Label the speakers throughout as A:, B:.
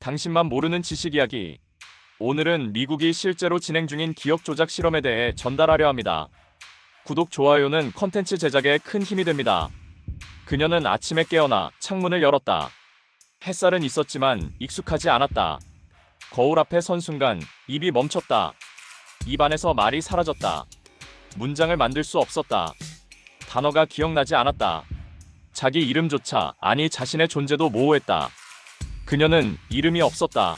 A: 당신만 모르는 지식 이야기. 오늘은 미국이 실제로 진행 중인 기억 조작 실험에 대해 전달하려 합니다. 구독, 좋아요는 컨텐츠 제작에 큰 힘이 됩니다. 그녀는 아침에 깨어나 창문을 열었다. 햇살은 있었지만 익숙하지 않았다. 거울 앞에 선 순간 입이 멈췄다. 입 안에서 말이 사라졌다. 문장을 만들 수 없었다. 단어가 기억나지 않았다. 자기 이름조차, 아니 자신의 존재도 모호했다. 그녀는 이름이 없었다.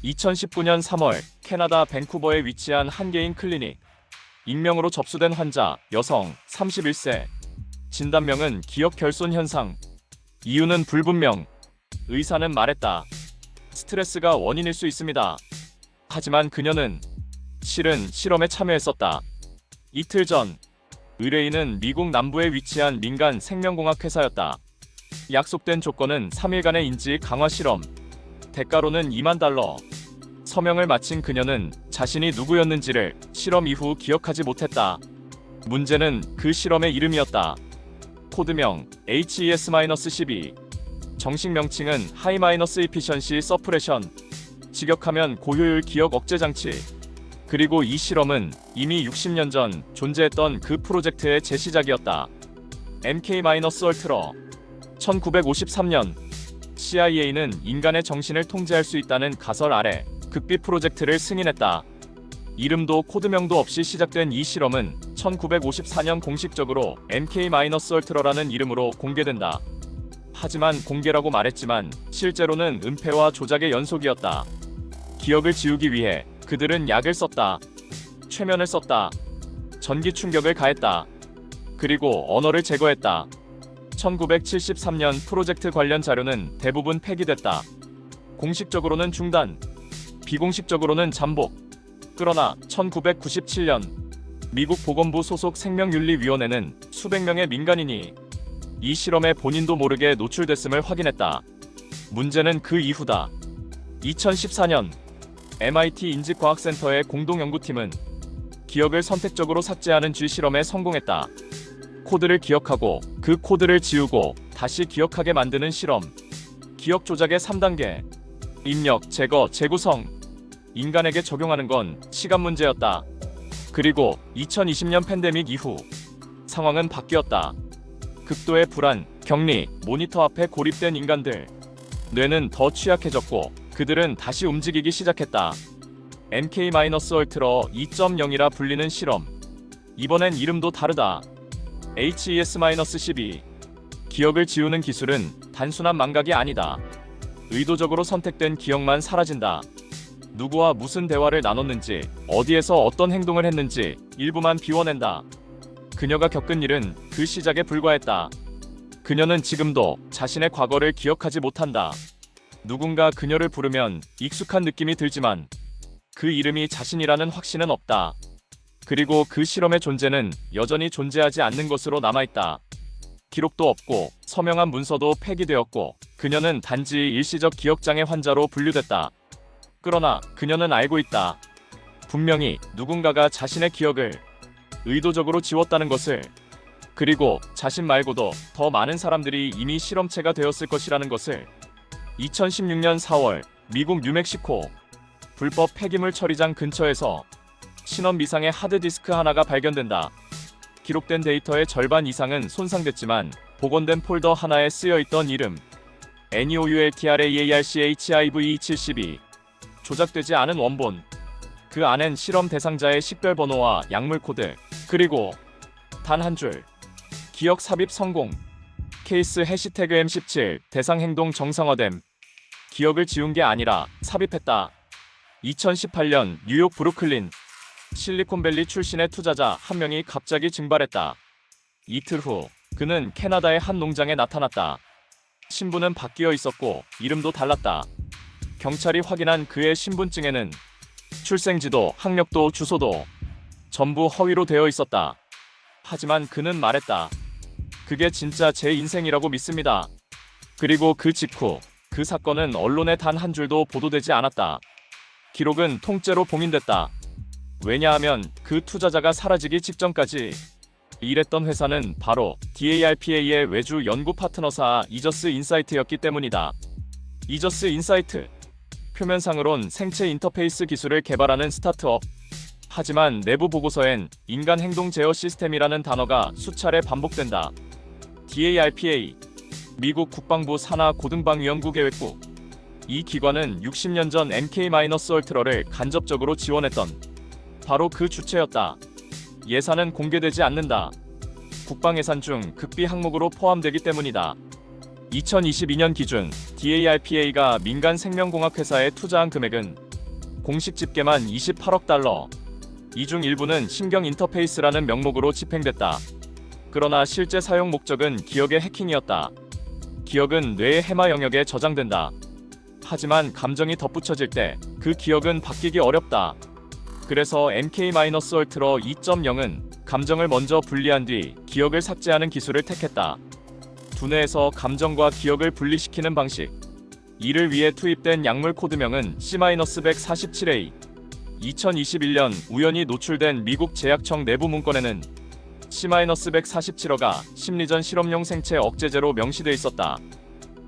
A: 2019년 3월 캐나다 밴쿠버에 위치한 한 개인 클리닉. 익명으로 접수된 환자, 여성, 31세. 진단명은 기억 결손 현상. 이유는 불분명. 의사는 말했다. 스트레스가 원인일 수 있습니다. 하지만 그녀는 실은 실험에 참여했었다. 이틀 전 의뢰인은 미국 남부에 위치한 민간 생명공학 회사였다. 약속된 조건은 3일간의 인지 강화 실험. 대가로는 $20,000. 서명을 마친 그녀는 자신이 누구였는지를 실험 이후 기억하지 못했다. 문제는 그 실험의 이름이었다. 코드명 HES-12. 정식 명칭은 High-Efficiency Suppression. 직역하면 고효율 기억 억제 장치. 그리고 이 실험은 이미 60년 전 존재했던 그 프로젝트의 재시작이었다. MK-울트라. 1953년 CIA는 인간의 정신을 통제할 수 있다는 가설 아래 극비 프로젝트를 승인했다. 이름도 코드명도 없이 시작된 이 실험은 1954년 공식적으로 MK-울트라라는 이름으로 공개된다. 하지만 공개라고 말했지만 실제로는 은폐와 조작의 연속이었다. 기억을 지우기 위해 그들은 약을 썼다. 최면을 썼다. 전기 충격을 가했다. 그리고 언어를 제거했다. 1973년 프로젝트 관련 자료는 대부분 폐기됐다. 공식적으로는 중단, 비공식적으로는 잠복. 그러나 1997년 미국 보건부 소속 생명윤리위원회는 수백 명의 민간인이 이 실험에 본인도 모르게 노출됐음을 확인했다. 문제는 그 이후다. 2014년 MIT 인지과학센터의 공동연구팀은 기억을 선택적으로 삭제하는 G 실험에 성공했다. 코드를 기억하고 그 코드를 지우고 다시 기억하게 만드는 실험. 기억 조작의 3단계. 입력, 제거, 재구성. 인간에게 적용하는 건 시간 문제였다. 그리고 2020년 팬데믹 이후 상황은 바뀌었다. 극도의 불안, 격리, 모니터 앞에 고립된 인간들. 뇌는 더 취약해졌고 그들은 다시 움직이기 시작했다. MK-울트라 2.0이라 불리는 실험. 이번엔 이름도 다르다. HES-12. 기억을 지우는 기술은 단순한 망각이 아니다. 의도적으로 선택된 기억만 사라진다. 누구와 무슨 대화를 나눴는지, 어디에서 어떤 행동을 했는지 일부만 비워낸다. 그녀가 겪은 일은 그 시작에 불과했다. 그녀는 지금도 자신의 과거를 기억하지 못한다. 누군가 그녀를 부르면 익숙한 느낌이 들지만 그 이름이 자신이라는 확신은 없다. 그리고 그 실험의 존재는 여전히 존재하지 않는 것으로 남아있다. 기록도 없고 서명한 문서도 폐기되었고 그녀는 단지 일시적 기억장애 환자로 분류됐다. 그러나 그녀는 알고 있다. 분명히 누군가가 자신의 기억을 의도적으로 지웠다는 것을. 그리고 자신 말고도 더 많은 사람들이 이미 실험체가 되었을 것이라는 것을. 2016년 4월 미국 뉴멕시코 불법 폐기물 처리장 근처에서 신원 미상의 하드디스크 하나가 발견된다. 기록된 데이터의 절반 이상은 손상됐지만 복원된 폴더 하나에 쓰여있던 이름 NEOULTRAEARCHIV72. 조작되지 않은 원본. 그 안엔 실험 대상자의 식별번호와 약물 코드, 그리고 단 한 줄. 기억 삽입 성공. 케이스 해시태그 M17 대상 행동 정상화됨. 기억을 지운 게 아니라 삽입했다. 2018년 뉴욕 브루클린. 실리콘밸리 출신의 투자자 한 명이 갑자기 증발했다. 이틀 후 그는 캐나다의 한 농장에 나타났다. 신분은 바뀌어 있었고 이름도 달랐다. 경찰이 확인한 그의 신분증에는 출생지도, 학력도, 주소도 전부 허위로 되어 있었다. 하지만 그는 말했다. 그게 진짜 제 인생이라고 믿습니다. 그리고 그 직후 그 사건은 언론에 단 한 줄도 보도되지 않았다. 기록은 통째로 봉인됐다. 왜냐하면 그 투자자가 사라지기 직전까지 일했던 회사는 바로 DARPA의 외주 연구 파트너사 이저스 인사이트였기 때문이다. 이저스 인사이트. 표면상으론 생체 인터페이스 기술을 개발하는 스타트업. 하지만 내부 보고서엔 인간 행동 제어 시스템이라는 단어가 수차례 반복된다. DARPA, 미국 국방부 산하 고등방위연구 계획국. 이 기관은 60년 전 MK-울트라를 간접적으로 지원했던 바로 그 주체였다. 예산은 공개되지 않는다. 국방 예산 중 극비 항목으로 포함되기 때문이다. 2022년 기준 DARPA가 민간 생명공학 회사에 투자한 금액은 공식 집계만 28억 달러. 이 중 일부는 신경 인터페이스라는 명목으로 집행됐다. 그러나 실제 사용 목적은 기억의 해킹이었다. 기억은 뇌의 해마 영역에 저장된다. 하지만 감정이 덧붙여질 때 그 기억은 바뀌기 어렵다. 그래서 MK-울트라 2.0은 감정을 먼저 분리한 뒤 기억을 삭제하는 기술을 택했다. 두뇌에서 감정과 기억을 분리시키는 방식. 이를 위해 투입된 약물 코드명은 C-147A. 2021년 우연히 노출된 미국 제약청 내부 문건에는 C-147호가 심리전 실험용 생체 억제제로 명시돼 있었다.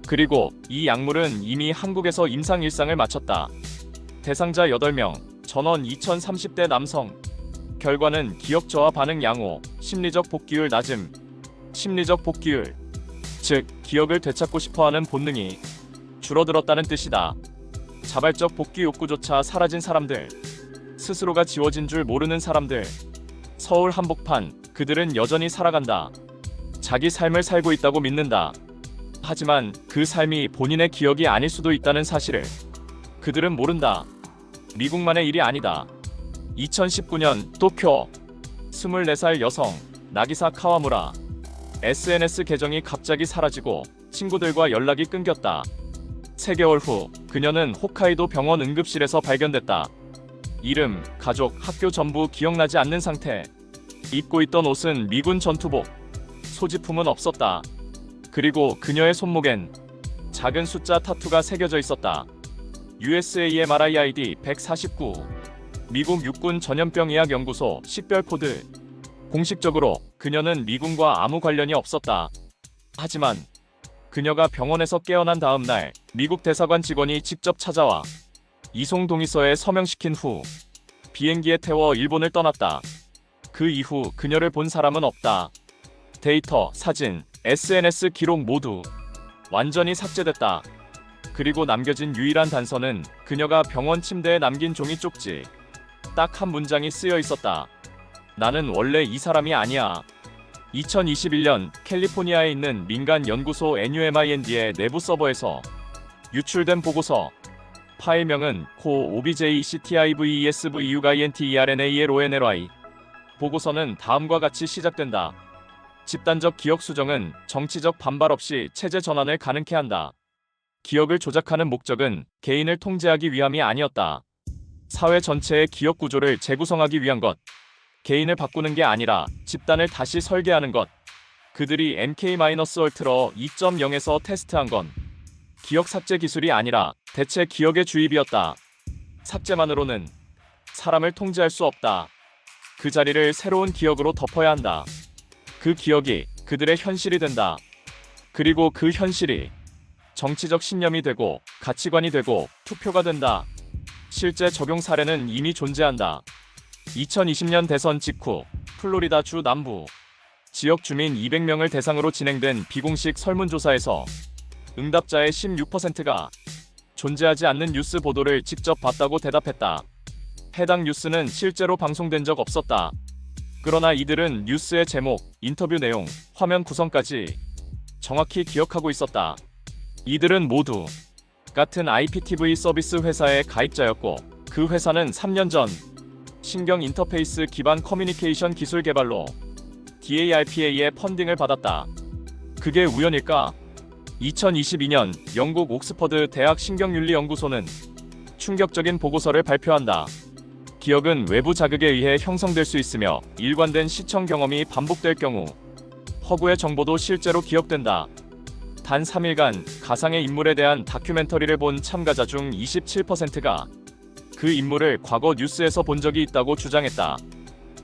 A: 그리고 이 약물은 이미 한국에서 임상 일상을 마쳤다. 대상자 8명, 전원 2030대 남성. 결과는 기억 저하 반응 양호, 심리적 복귀율 낮음. 심리적 복귀율, 즉 기억을 되찾고 싶어하는 본능이 줄어들었다는 뜻이다. 자발적 복귀 욕구조차 사라진 사람들. 스스로가 지워진 줄 모르는 사람들. 서울 한복판, 그들은 여전히 살아간다. 자기 삶을 살고 있다고 믿는다. 하지만 그 삶이 본인의 기억이 아닐 수도 있다는 사실을 그들은 모른다. 미국만의 일이 아니다. 2019년 도쿄. 24살 여성 나기사 카와무라. SNS 계정이 갑자기 사라지고 친구들과 연락이 끊겼다. 3개월 후 그녀는 홋카이도 병원 응급실에서 발견됐다. 이름, 가족, 학교 전부 기억나지 않는 상태. 입고 있던 옷은 미군 전투복. 소지품은 없었다. 그리고 그녀의 손목엔 작은 숫자 타투가 새겨져 있었다. USAMRIID 149. 미국 육군 전염병의학연구소 식별 코드. 공식적으로 그녀는 미군과 아무 관련이 없었다. 하지만 그녀가 병원에서 깨어난 다음 날 미국 대사관 직원이 직접 찾아와 이송 동의서에 서명시킨 후 비행기에 태워 일본을 떠났다. 그 이후 그녀를 본 사람은 없다. 데이터, 사진, SNS 기록 모두 완전히 삭제됐다. 그리고 남겨진 유일한 단서는 그녀가 병원 침대에 남긴 종이 쪽지. 딱 한 문장이 쓰여 있었다. 나는 원래 이 사람이 아니야. 2021년 캘리포니아에 있는 민간 연구소 NUMIND의 내부 서버에서 유출된 보고서. 파일명은 COBJCTIVESVUGINTERNALONLY. 보고서는 다음과 같이 시작된다. 집단적 기억 수정은 정치적 반발 없이 체제 전환을 가능케 한다. 기억을 조작하는 목적은 개인을 통제하기 위함이 아니었다. 사회 전체의 기억 구조를 재구성하기 위한 것. 개인을 바꾸는 게 아니라 집단을 다시 설계하는 것. 그들이 MK-울트라 2.0에서 테스트한 건 기억 삭제 기술이 아니라 대체 기억의 주입이었다. 삭제만으로는 사람을 통제할 수 없다. 그 자리를 새로운 기억으로 덮어야 한다. 그 기억이 그들의 현실이 된다. 그리고 그 현실이 정치적 신념이 되고 가치관이 되고 투표가 된다. 실제 적용 사례는 이미 존재한다. 2020년 대선 직후 플로리다주 남부 지역 주민 200명을 대상으로 진행된 비공식 설문조사에서 응답자의 16%가 존재하지 않는 뉴스 보도를 직접 봤다고 대답했다. 해당 뉴스는 실제로 방송된 적 없었다. 그러나 이들은 뉴스의 제목, 인터뷰 내용, 화면 구성까지 정확히 기억하고 있었다. 이들은 모두 같은 IPTV 서비스 회사의 가입자였고 그 회사는 3년 전 신경 인터페이스 기반 커뮤니케이션 기술 개발로 DARPA의 펀딩을 받았다. 그게 우연일까? 2022년 영국 옥스퍼드 대학 신경윤리연구소는 충격적인 보고서를 발표한다. 기억은 외부 자극에 의해 형성될 수 있으며 일관된 시청 경험이 반복될 경우 허구의 정보도 실제로 기억된다. 단 3일간 가상의 인물에 대한 다큐멘터리를 본 참가자 중 27%가 그 인물을 과거 뉴스에서 본 적이 있다고 주장했다.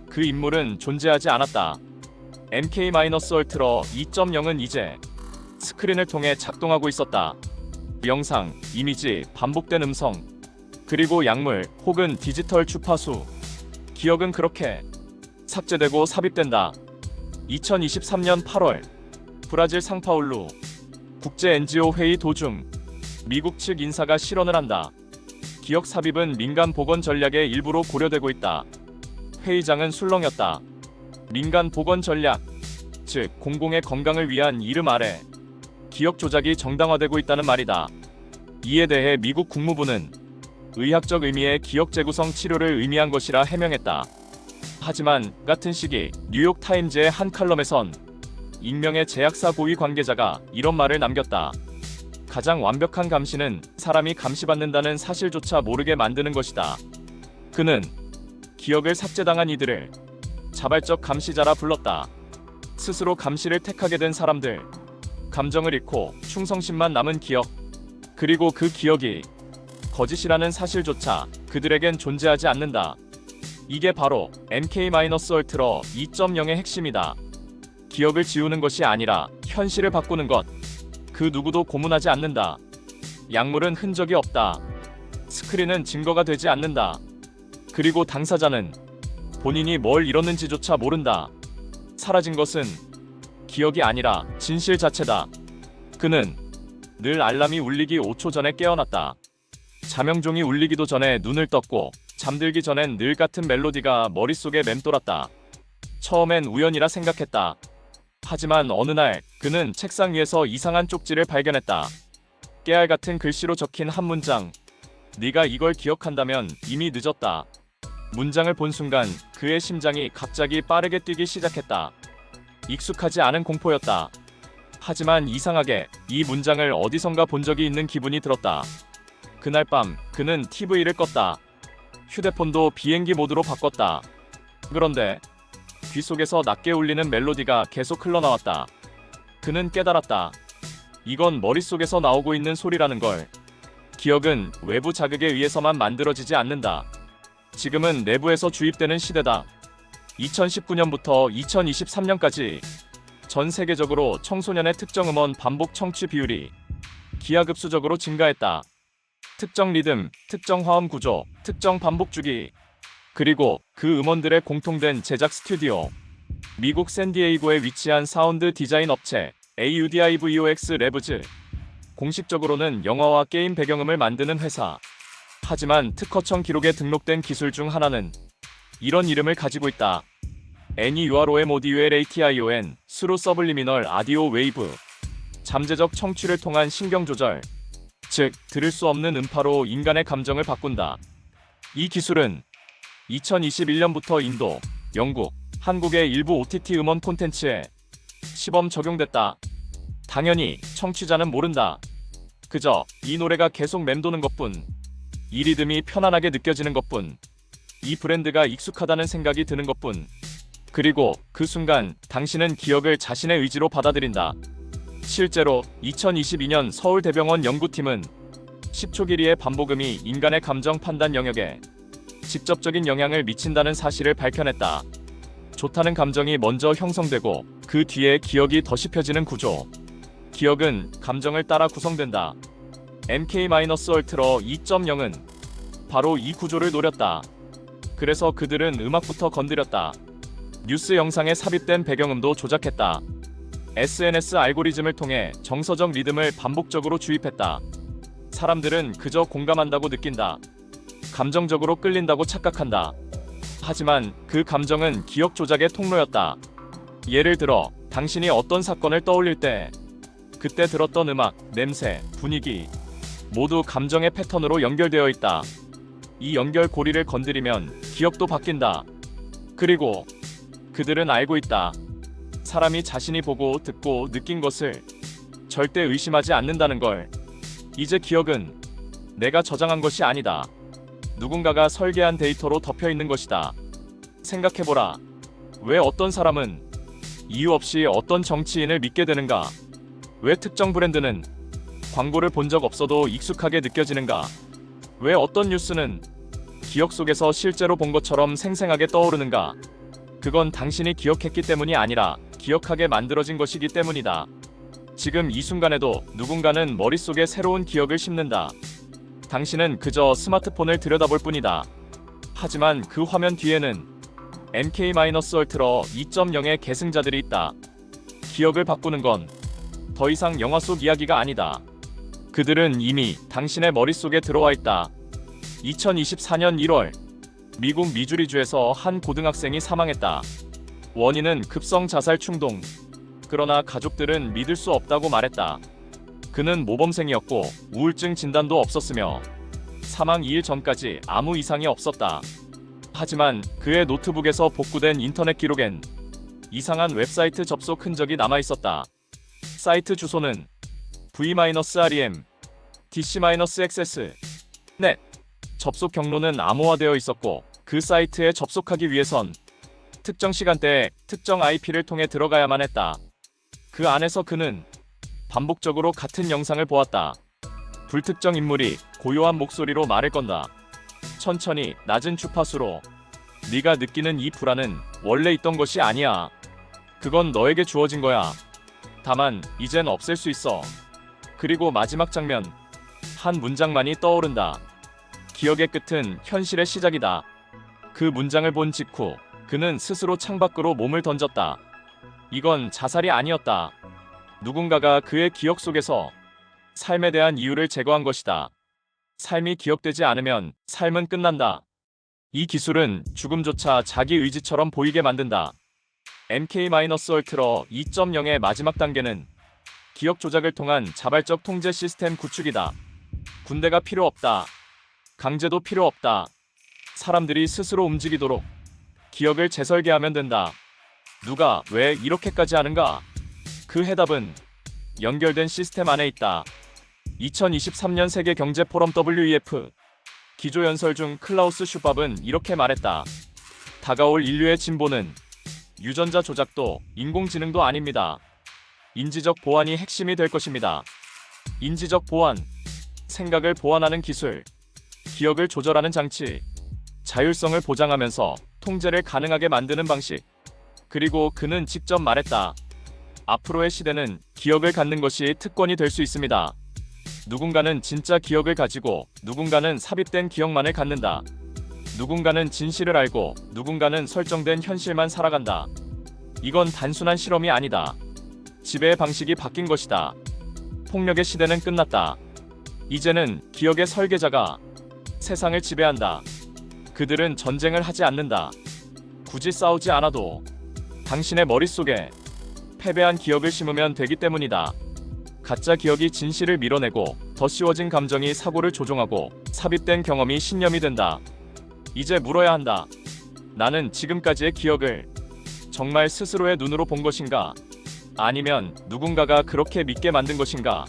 A: 그 인물은 존재하지 않았다. MK-울트라 2.0은 이제 스크린을 통해 작동하고 있었다. 영상, 이미지, 반복된 음성, 그리고 약물 혹은 디지털 주파수. 기억은 그렇게 삭제되고 삽입된다. 2023년 8월 브라질 상파울루 국제 NGO 회의 도중 미국 측 인사가 실언을 한다. 기억 삽입은 민간 보건 전략의 일부로 고려되고 있다. 회의장은 술렁였다. 민간 보건 전략, 즉 공공의 건강을 위한 이름 아래 기억 조작이 정당화되고 있다는 말이다. 이에 대해 미국 국무부는 의학적 의미의 기억 재구성 치료를 의미한 것이라 해명했다. 하지만 같은 시기 뉴욕타임즈의 한 칼럼에선 익명의 제약사 고위 관계자가 이런 말을 남겼다. 가장 완벽한 감시는 사람이 감시받는다는 사실조차 모르게 만드는 것이다. 그는 기억을 삭제당한 이들을 자발적 감시자라 불렀다. 스스로 감시를 택하게 된 사람들, 감정을 잃고 충성심만 남은 기억, 그리고 그 기억이 거짓이라는 사실조차 그들에겐 존재하지 않는다. 이게 바로 MK-울트라 2.0의 핵심이다. 기억을 지우는 것이 아니라 현실을 바꾸는 것. 그 누구도 고문하지 않는다. 약물은 흔적이 없다. 스크린은 증거가 되지 않는다. 그리고 당사자는 본인이 뭘 잃었는지조차 모른다. 사라진 것은 기억이 아니라 진실 자체다. 그는 늘 알람이 울리기 5초 전에 깨어났다. 자명종이 울리기도 전에 눈을 떴고 잠들기 전엔 늘 같은 멜로디가 머릿속에 맴돌았다. 처음엔 우연이라 생각했다. 하지만 어느 날 그는 책상 위에서 이상한 쪽지를 발견했다. 깨알 같은 글씨로 적힌 한 문장. 네가 이걸 기억한다면 이미 늦었다. 문장을 본 순간 그의 심장이 갑자기 빠르게 뛰기 시작했다. 익숙하지 않은 공포였다. 하지만 이상하게 이 문장을 어디선가 본 적이 있는 기분이 들었다. 그날 밤 그는 TV를 껐다. 휴대폰도 비행기 모드로 바꿨다. 그런데 귀 속에서 낮게 울리는 멜로디가 계속 흘러나왔다. 그는 깨달았다. 이건 머릿속에서 나오고 있는 소리라는 걸. 기억은 외부 자극에 의해서만 만들어지지 않는다. 지금은 내부에서 주입되는 시대다. 2019년부터 2023년까지 전 세계적으로 청소년의 특정 음원 반복 청취 비율이 기하급수적으로 증가했다. 특정 리듬, 특정 화음 구조, 특정 반복 주기, 그리고 그 음원들의 공통된 제작 스튜디오. 미국 샌디에이고에 위치한 사운드 디자인 업체 AUDIVOX 랩즈. 공식적으로는 영화와 게임 배경음을 만드는 회사. 하지만 특허청 기록에 등록된 기술 중 하나는 이런 이름을 가지고 있다. NEUROMODULATION 스루 서블리미널 아디오 웨이브. 잠재적 청취를 통한 신경 조절. 즉, 들을 수 없는 음파로 인간의 감정을 바꾼다. 이 기술은 2021년부터 인도, 영국, 한국의 일부 OTT 음원 콘텐츠에 시범 적용됐다. 당연히 청취자는 모른다. 그저 이 노래가 계속 맴도는 것뿐. 이 리듬이 편안하게 느껴지는 것뿐. 이 브랜드가 익숙하다는 생각이 드는 것뿐. 그리고 그 순간 당신은 기억을 자신의 의지로 받아들인다. 실제로 2022년 서울대병원 연구팀은 10초 길이의 반복음이 인간의 감정 판단 영역에 직접적인 영향을 미친다는 사실을 밝혀냈다. 좋다는 감정이 먼저 형성되고 그 뒤에 기억이 더씹혀지는 구조. 기억은 감정을 따라 구성된다. MK-울트라 2.0은 바로 이 구조를 노렸다. 그래서 그들은 음악부터 건드렸다. 뉴스 영상에 삽입된 배경음도 조작했다. SNS 알고리즘을 통해 정서적 리듬을 반복적으로 주입했다. 사람들은 그저 공감한다고 느낀다. 감정적으로 끌린다고 착각한다. 하지만 그 감정은 기억 조작의 통로였다. 예를 들어 당신이 어떤 사건을 떠올릴 때 그때 들었던 음악, 냄새, 분위기 모두 감정의 패턴으로 연결되어 있다. 이 연결고리를 건드리면 기억도 바뀐다. 그리고 그들은 알고 있다. 사람이 자신이 보고 듣고 느낀 것을 절대 의심하지 않는다는 걸. 이제 기억은 내가 저장한 것이 아니다. 누군가가 설계한 데이터로 덮여 있는 것이다. 생각해보라. 왜 어떤 사람은 이유 없이 어떤 정치인을 믿게 되는가? 왜 특정 브랜드는 광고를 본 적 없어도 익숙하게 느껴지는가? 왜 어떤 뉴스는 기억 속에서 실제로 본 것처럼 생생하게 떠오르는가? 그건 당신이 기억했기 때문이 아니라 기억하게 만들어진 것이기 때문이다. 지금 이 순간에도 누군가는 머릿속에 새로운 기억을 심는다. 당신은 그저 스마트폰을 들여다볼 뿐이다. 하지만 그 화면 뒤에는 MK-울트라 2.0의 계승자들이 있다. 기억을 바꾸는 건 더 이상 영화 속 이야기가 아니다. 그들은 이미 당신의 머릿속에 들어와 있다. 2024년 1월 미국 미주리주에서 한 고등학생이 사망했다. 원인은 급성 자살 충동. 그러나 가족들은 믿을 수 없다고 말했다. 그는 모범생이었고 우울증 진단도 없었으며 사망 2일 전까지 아무 이상이 없었다. 하지만 그의 노트북에서 복구된 인터넷 기록엔 이상한 웹사이트 접속 흔적이 남아있었다. 사이트 주소는 v-rem dc-xs net. 접속 경로는 암호화되어 있었고 그 사이트에 접속하기 위해선 특정 시간대에 특정 IP를 통해 들어가야만 했다. 그 안에서 그는 반복적으로 같은 영상을 보았다. 불특정 인물이 고요한 목소리로 말을 건다. 천천히 낮은 주파수로 네가 느끼는 이 불안은 원래 있던 것이 아니야. 그건 너에게 주어진 거야. 다만 이젠 없앨 수 있어. 그리고 마지막 장면. 한 문장만이 떠오른다. 기억의 끝은 현실의 시작이다. 그 문장을 본 직후 그는 스스로 창밖으로 몸을 던졌다. 이건 자살이 아니었다. 누군가가 그의 기억 속에서 삶에 대한 이유를 제거한 것이다. 삶이 기억되지 않으면 삶은 끝난다. 이 기술은 죽음조차 자기 의지처럼 보이게 만든다. MK-울트라 2.0의 마지막 단계는 기억 조작을 통한 자발적 통제 시스템 구축이다. 군대가 필요 없다. 강제도 필요 없다. 사람들이 스스로 움직이도록 기억을 재설계하면 된다. 누가 왜 이렇게까지 하는가? 그 해답은 연결된 시스템 안에 있다. 2023년 세계 경제 포럼 WEF 기조연설 중 클라우스 슈밥은 이렇게 말했다. 다가올 인류의 진보는 유전자 조작도 인공지능도 아닙니다. 인지적 보안이 핵심이 될 것입니다. 인지적 보안, 생각을 보완하는 기술, 기억을 조절하는 장치, 자율성을 보장하면서 통제를 가능하게 만드는 방식. 그리고 그는 직접 말했다. 앞으로의 시대는 기억을 갖는 것이 특권이 될 수 있습니다. 누군가는 진짜 기억을 가지고 누군가는 삽입된 기억만을 갖는다. 누군가는 진실을 알고 누군가는 설정된 현실만 살아간다. 이건 단순한 실험이 아니다. 지배의 방식이 바뀐 것이다. 폭력의 시대는 끝났다. 이제는 기억의 설계자가 세상을 지배한다. 그들은 전쟁을 하지 않는다. 굳이 싸우지 않아도 당신의 머릿속에 패배한 기억을 심으면 되기 때문이다. 가짜 기억이 진실을 밀어내고 더 씌워진 감정이 사고를 조종하고 삽입된 경험이 신념이 된다. 이제 물어야 한다. 나는 지금까지의 기억을 정말 스스로의 눈으로 본 것인가? 아니면 누군가가 그렇게 믿게 만든 것인가?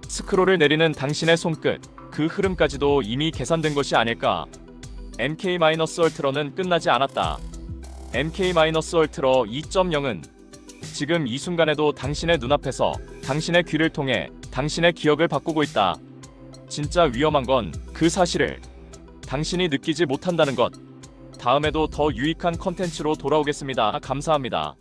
A: 스크롤을 내리는 당신의 손끝, 그 흐름까지도 이미 계산된 것이 아닐까? MK-울트라는 끝나지 않았다. MK-울트라 2.0은 지금 이 순간에도 당신의 눈앞에서 당신의 귀를 통해 당신의 기억을 바꾸고 있다. 진짜 위험한 건 그 사실을 당신이 느끼지 못한다는 것. 다음에도 더 유익한 컨텐츠로 돌아오겠습니다. 감사합니다.